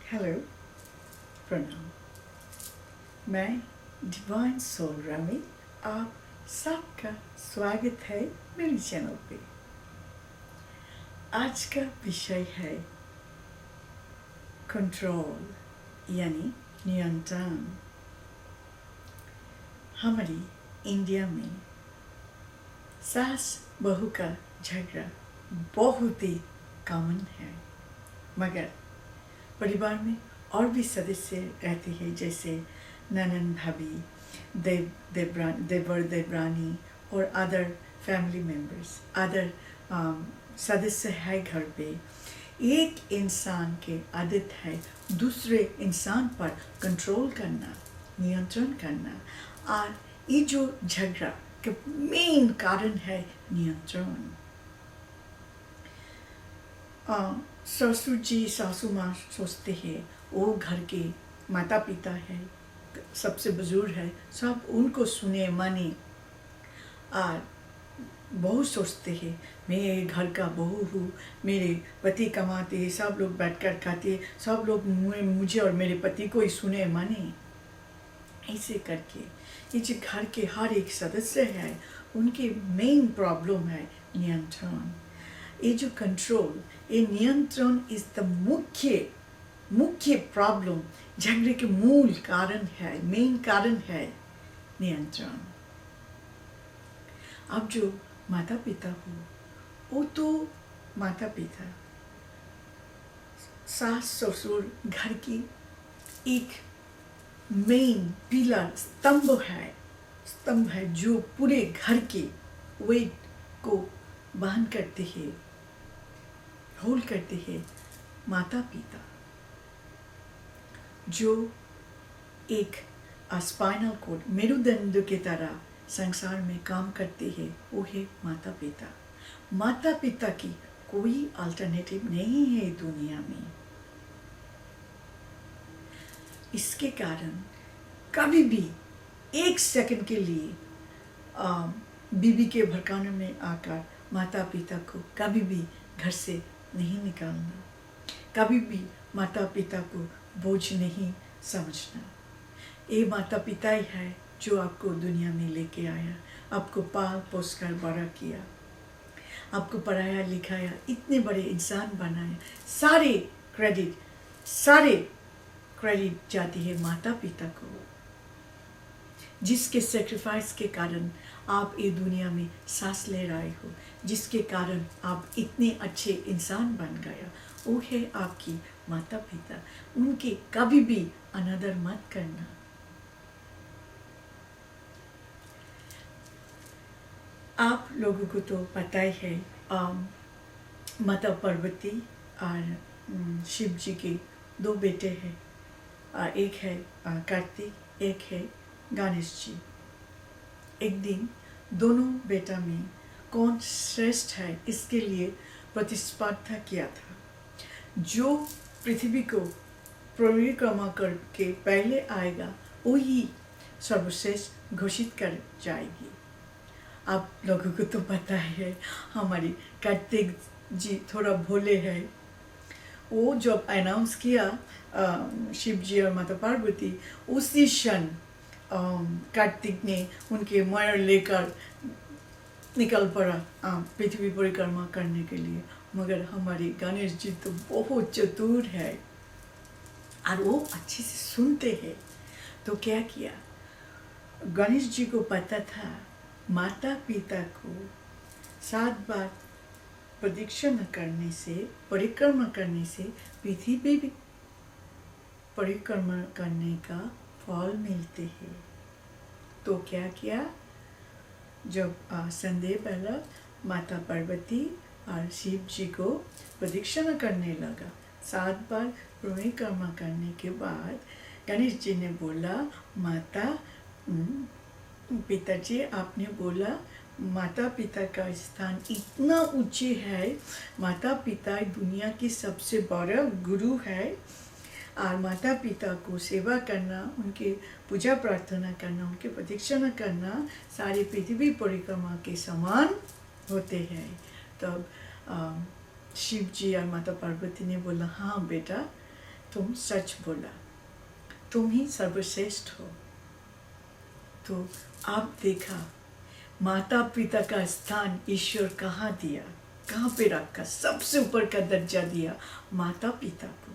Hello, प्रणाम। मैं divine soul Rami, आप सबका स्वागत है मेरे चैनल पे। आज का विषय है कंट्रोल यानी नियंत्रण। हमारी इंडिया में सास बहू का झगड़ा बहुत ही कॉमन है, मगर परिवार में और भी सदस्य रहते हैं, जैसे ननन भाभी, देवर देवरानी और अदर फैमिली मेंबर्स, अदर सदस्य है घर पे। एक इंसान के आदत है दूसरे इंसान पर कंट्रोल करना, नियंत्रण करना, और ये जो झगड़ा का मेन कारण है नियंत्रण। ससुर जी सासू माँ सोचते हैं वो घर के माता पिता है, सबसे बुजुर्ग है, सब उनको सुने माने। और बहू सोचते हैं मैं घर का बहू हूँ, मेरे पति कमाते हैं, सब लोग बैठकर खाते, सब लोग मुझे और मेरे पति को ही सुने माने। ऐसे करके ये जो घर के हर एक सदस्य है उनकी मेन प्रॉब्लम है नियंत्रण। ये जो कंट्रोल, ये नियंत्रण इज द मुख्य प्रॉब्लम, झगड़े के मूल कारण है, मेन कारण है नियंत्रण। अब जो माता पिता हो, वो तो माता पिता, सास ससुर घर की एक मेन पिलर, स्तंभ है जो पूरे घर के वेट को वहन करते हैं, होल्ड करते हैं। माता पिता जो एक स्पाइनल कॉर्ड, मेरुदंड की तरह संसार में काम करते हैं, वो है माता पिता। माता पिता की कोई अल्टरनेटिव नहीं है दुनिया में। इसके कारण कभी भी एक सेकंड के लिए बीबी के भड़काने में आकर माता पिता को कभी भी घर से नहीं निकालना, कभी भी माता पिता को बोझ नहीं समझना। ये माता पिता ही है जो आपको दुनिया में लेके आया, आपको पाल पोस कर बड़ा किया, आपको पढ़ाया लिखाया, इतने बड़े इंसान बनाया। सारे क्रेडिट जाती है माता पिता को, जिसके सेक्रीफाइस के कारण आप ये दुनिया में सांस ले रहे हो, जिसके कारण आप इतने अच्छे इंसान बन गया, वो है आपकी माता पिता। उनके कभी भी अनादर मत करना। आप लोगों को तो पता ही है, माता पार्वती और शिव जी के दो बेटे हैं, एक है कार्तिक, एक है गणेश जी। एक दिन दोनों बेटा में कौन श्रेष्ठ है इसके लिए प्रतिस्पर्धा किया था। जो पृथ्वी को परिक्रमा करके पहले आएगा वही सर्वश्रेष्ठ घोषित कर जाएगी। आप लोगों को तो पता है हमारी कार्तिक जी थोड़ा भोले हैं। वो जब अनाउंस किया शिव जी और माता पार्वती, उसी क्षण कार्तिक ने उनके मयर लेकर निकल पड़ा पृथ्वी परिक्रमा करने के लिए। मगर हमारे गणेश जी तो बहुत चतुर है और वो अच्छे से सुनते हैं। तो क्या किया, गणेश जी को पता था माता पिता को 7 बार प्रदक्षिणा करने से, परिक्रमा करने से पृथ्वी पे भी परिक्रमा करने का फल मिलते हैं। तो क्या किया, जब संदेह पहला माता पार्वती और शिव जी को प्रदक्षिणा करने लगा, 7 बार परिक्रमा करने के बाद गणेश जी ने बोला, माता पिताजी आपने बोला माता पिता का स्थान इतना ऊंचे है, माता पिता दुनिया की सबसे बड़ा गुरु है, और माता पिता को सेवा करना, उनके पूजा प्रार्थना करना, उनके प्रदक्षिणा करना सारी पृथ्वी परिक्रमा के समान होते हैं। तब शिव जी और माता पार्वती ने बोला, हाँ बेटा तुम सच बोला, तुम ही सर्वश्रेष्ठ हो। तो आप देखा माता पिता का स्थान ईश्वर कहाँ दिया, कहाँ पे रखा, सबसे ऊपर का दर्जा दिया माता पिता को।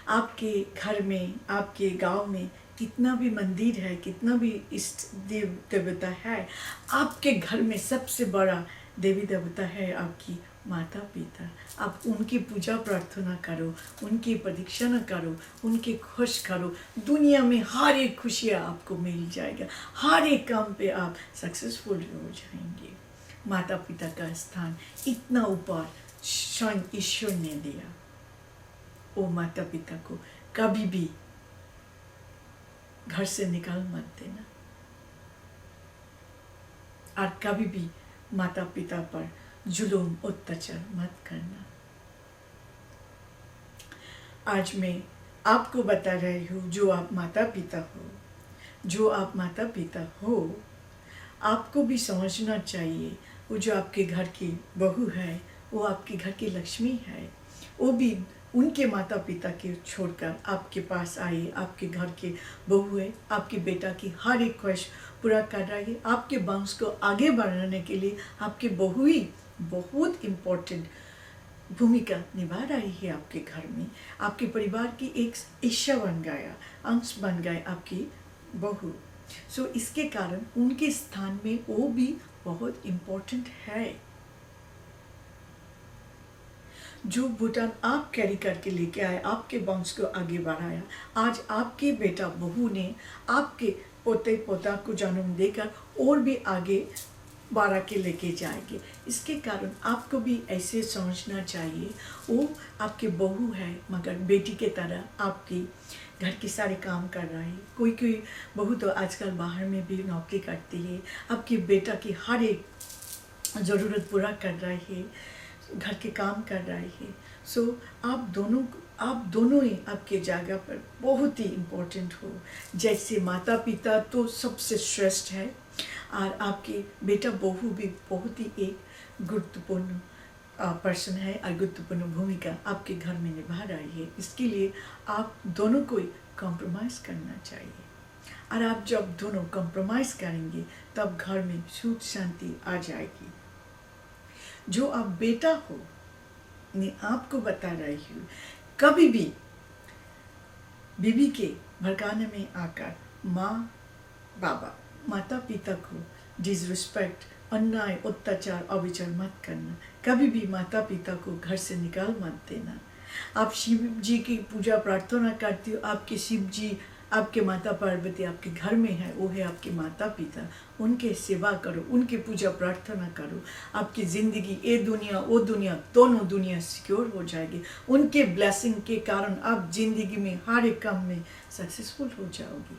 आपके घर में, आपके गांव में कितना भी मंदिर है, कितना भी इष्ट देव देवता है, आपके घर में सबसे बड़ा देवी देवता है आपकी माता पिता। आप उनकी पूजा प्रार्थना करो, उनकी प्रदक्षिणा करो, उनके खुश करो, दुनिया में हर एक खुशियाँ आपको मिल जाएगा, हर एक काम पे आप सक्सेसफुल हो जाएंगे। माता पिता का स्थान इतना ऊपर स्वयं ईश्वर ने दिया। वो माता पिता को कभी भी घर से निकाल मत देना, और कभी भी माता पिता पर जुल्म अत्याचार मत करना। आज मैं आपको बता रही हूँ, जो आप माता पिता हो, जो आप माता पिता हो, आपको भी समझना चाहिए वो जो आपके घर की बहू है, वो आपके घर की लक्ष्मी है। वो भी उनके माता पिता के छोड़कर आपके पास आई, आपके घर के बहू है, आपके बेटा की हर एक ख्वाहिश पूरा कर रही है। आपके वंश को आगे बढ़ाने के लिए आपके बहू ही बहुत इम्पोर्टेंट भूमिका निभा रही है आपके घर में। आपके परिवार की एक हिस्सा बन गया, अंश बन गए आपकी बहू। सो इसके कारण उनके स्थान में वो भी बहुत इम्पोर्टेंट है। जो भूटान आप कैरी करके लेके आए, आपके वंश को आगे बढ़ाया, आज आपके बेटा बहू ने आपके पोते पोता को जन्म देकर और भी आगे बढ़ा के लेके जाएंगे। इसके कारण आपको भी ऐसे समझना चाहिए, वो आपके बहू है मगर बेटी के तरह आपकी घर के सारे काम कर रहा है। कोई कोई बहू तो आजकल बाहर में भी नौकरी करती है, आपके बेटा की हर एक ज़रूरत पूरा कर रही है, घर के काम कर रही है। सो आप दोनों ही आपके जगह पर बहुत ही इम्पोर्टेंट हो। जैसे माता पिता तो सबसे श्रेष्ठ है, और आपके बेटा बहू भी बहुत ही एक गुरुत्वपूर्ण पर्सन है और गुरुत्वपूर्ण भूमिका आपके घर में निभा रही है। इसके लिए आप दोनों को ही कॉम्प्रोमाइज़ करना चाहिए, और आप जब दोनों कॉम्प्रोमाइज़ करेंगे तब घर में सुख शांति आ जाएगी। जो आप बेटा हो, मैं आपको बता रही हूँ, कभी भी बीवी के भड़काने में आकर माता पिता को डिसरिस्पेक्ट, अन्याय, अत्याचार, अविचार मत करना। कभी भी माता पिता को घर से निकाल मत देना। आप शिव जी की पूजा प्रार्थना करते हो, आपके शिव जी, आपके माता पार्वती आपके घर में है, वो है आपके माता पिता। उनके सेवा करो, उनके पूजा प्रार्थना करो। आपकी ज़िंदगी, ये दुनिया वो दुनिया, दोनों दुनिया सिक्योर हो जाएगी। उनके ब्लेसिंग के कारण आप जिंदगी में हर एक काम में सक्सेसफुल हो जाओगी।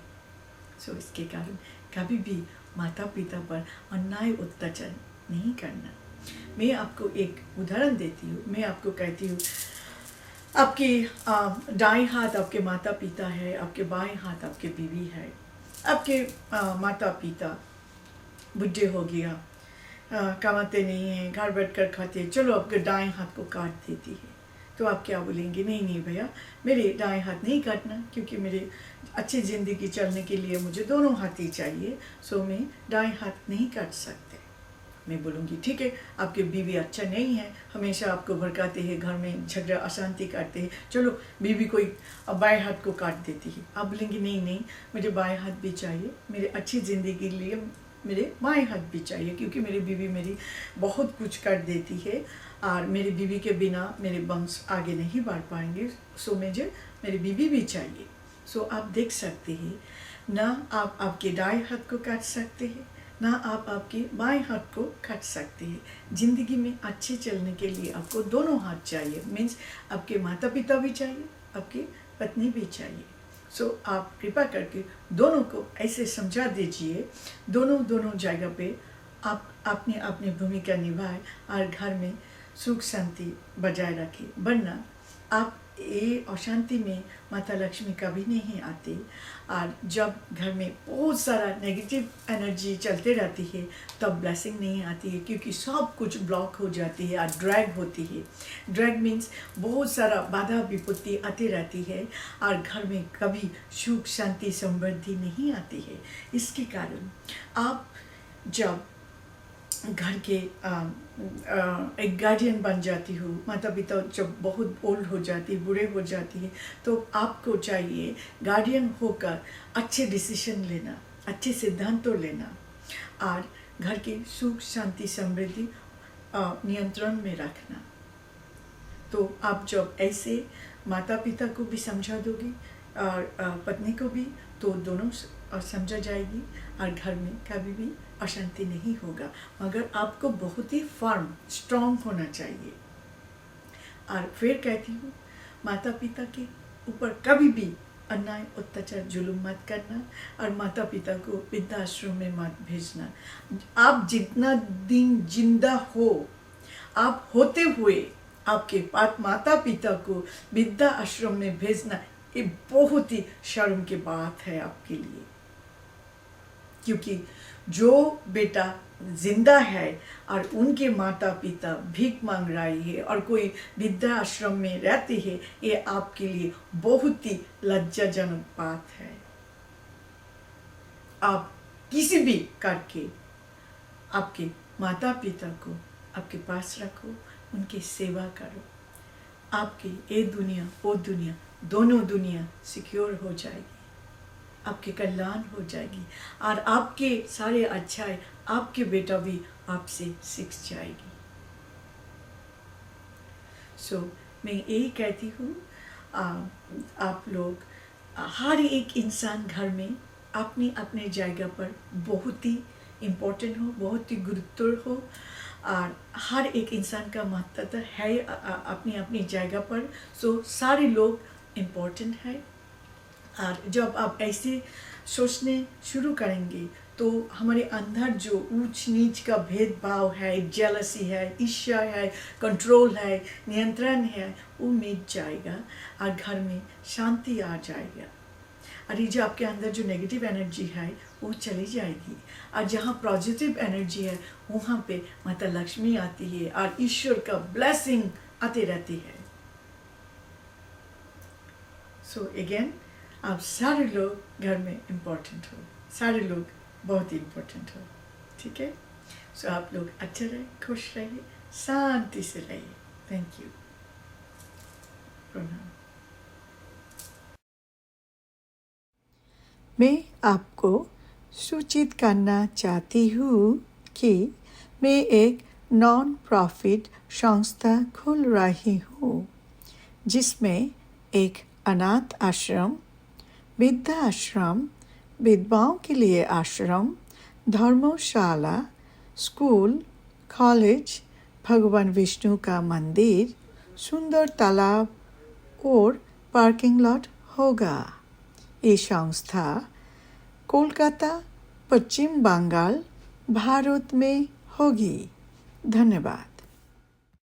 सो इसके कारण कभी भी माता पिता पर अन्याय अत्याचार नहीं करना। मैं आपको एक उदाहरण देती हूँ। मैं आपको कहती हूँ, आपके दाएं हाथ आपके माता पिता है, आपके बाएं हाथ आपके बीवी है। आपके माता पिता बुढ़े हो गया, कमाते नहीं हैं, घर बैठ कर खाते, चलो आपके दाएं हाथ को काट देती है। तो आप क्या बोलेंगे? नहीं नहीं भैया, मेरे दाएं हाथ नहीं काटना, क्योंकि मेरे अच्छी ज़िंदगी चलने के लिए मुझे दोनों हाथ ही चाहिए। सो मैं दाएं हाथ नहीं काट सकते। मैं बोलूँगी ठीक है, आपके बीवी अच्छा नहीं है, हमेशा आपको भड़काते हैं, घर में झगड़ा अशांति करते हैं, चलो बीवी कोई बाएं हाथ को काट देती है। आप बोलेंगे नहीं नहीं, मुझे बाएं हाथ भी चाहिए, मेरे अच्छी ज़िंदगी के लिए मेरे बाएं हाथ भी चाहिए, क्योंकि मेरी बीवी मेरी बहुत कुछ कर देती है, और मेरी बीवी के बिना मेरे वंश आगे नहीं बढ़ पाएंगे। सो मुझे मेरी बीवी भी चाहिए। सो आप देख सकते हैं, ना आप आपके दाएं हाथ को काट सकते हैं, ना आप आपके बाएं हाथ को काट सकते हैं। ज़िंदगी में अच्छे चलने के लिए आपको दोनों हाथ चाहिए। मीन्स आपके माता पिता भी चाहिए, आपकी पत्नी भी चाहिए। सो आप कृपा करके दोनों को ऐसे समझा दीजिए, दोनों जगह पे आप अपनी अपनी भूमिका निभाएं और घर में सुख शांति बजाय रखें। वरना आप ये अशांति में माता लक्ष्मी कभी नहीं आती। और जब घर में बहुत सारा नेगेटिव एनर्जी चलते रहती है तब ब्लेसिंग नहीं आती है, क्योंकि सब कुछ ब्लॉक हो जाती है और ड्रैग होती है। ड्रैग मीन्स बहुत सारा बाधा विपत्ति आती रहती है और घर में कभी सुख शांति समृद्धि नहीं आती है। इसके कारण आप जब घर के एक गार्डियन बन जाती हो, माता पिता जब बहुत ओल्ड हो जाती, बूढ़े हो जाती है, तो आपको चाहिए गार्डियन होकर अच्छे डिसीजन लेना, अच्छे सिद्धांतों लेना और घर की सुख शांति समृद्धि नियंत्रण में रखना। तो आप जब ऐसे माता पिता को भी समझा दोगी और पत्नी को भी, तो दोनों समझा जाएगी और घर में कभी भी अशांति नहीं होगा। मगर आपको बहुत ही फर्म स्ट्रॉन्ग होना चाहिए। और फिर कहती हूँ, माता पिता के ऊपर कभी भी अन्याय अत्याचार जुल्म मत करना और माता पिता को वृद्धाश्रम में मत भेजना। आप जितना दिन जिंदा हो, आप होते हुए आपके माता पिता को वृद्धाश्रम में भेजना ये बहुत ही शर्म की बात है आपके लिए। क्योंकि जो बेटा जिंदा है और उनके माता पिता भीख मांग रही है और कोई वृद्धाश्रम में रहती है, ये आपके लिए बहुत ही लज्जाजनक बात है। आप किसी भी करके आपके माता पिता को आपके पास रखो, उनकी सेवा करो। आपकी ये दुनिया वो दुनिया दोनों दुनिया सिक्योर हो जाएगी, आपके कल्याण हो जाएगी और आपके सारे अच्छाई आपके बेटा भी आपसे सीख जाएगी। मैं यही कहती हूँ, आप लोग हर एक इंसान घर में अपनी अपने जगह पर बहुत ही इम्पोर्टेंट हो, बहुत ही गुरुत्व हो और हर एक इंसान का महत्व है अपनी अपनी जगह पर। सारे लोग इम्पोर्टेंट है और जब आप ऐसे सोचने शुरू करेंगे तो हमारे अंदर जो ऊंच नीच का भेदभाव है, जेलसी है, ईर्ष्या है, कंट्रोल है, नियंत्रण है, वो मिट जाएगा और घर में शांति आ जाएगा। और ये जो आपके अंदर जो नेगेटिव एनर्जी है वो चली जाएगी और जहाँ पॉजिटिव एनर्जी है वहाँ पे माता लक्ष्मी आती है और ईश्वर का ब्लेसिंग आते रहती है। अगेन आप सारे लोग घर में इम्पोर्टेंट हो, सारे लोग बहुत ही इम्पोर्टेंट हो, ठीक है। आप लोग अच्छे रहिए, खुश रहिए, शांति से रहिए। थैंक यू, प्रणाम। मैं आपको सूचित करना चाहती हूँ कि मैं एक नॉन प्रॉफिट संस्था खोल रही हूँ जिसमें एक अनाथ आश्रम, वृद्धाश्रम, विधवाओं के लिए आश्रम, धर्मशाला, स्कूल, कॉलेज, भगवान विष्णु का मंदिर, सुंदर तालाब और पार्किंग लॉट होगा। ये संस्था कोलकाता, पश्चिम बंगाल, भारत में होगी। धन्यवाद।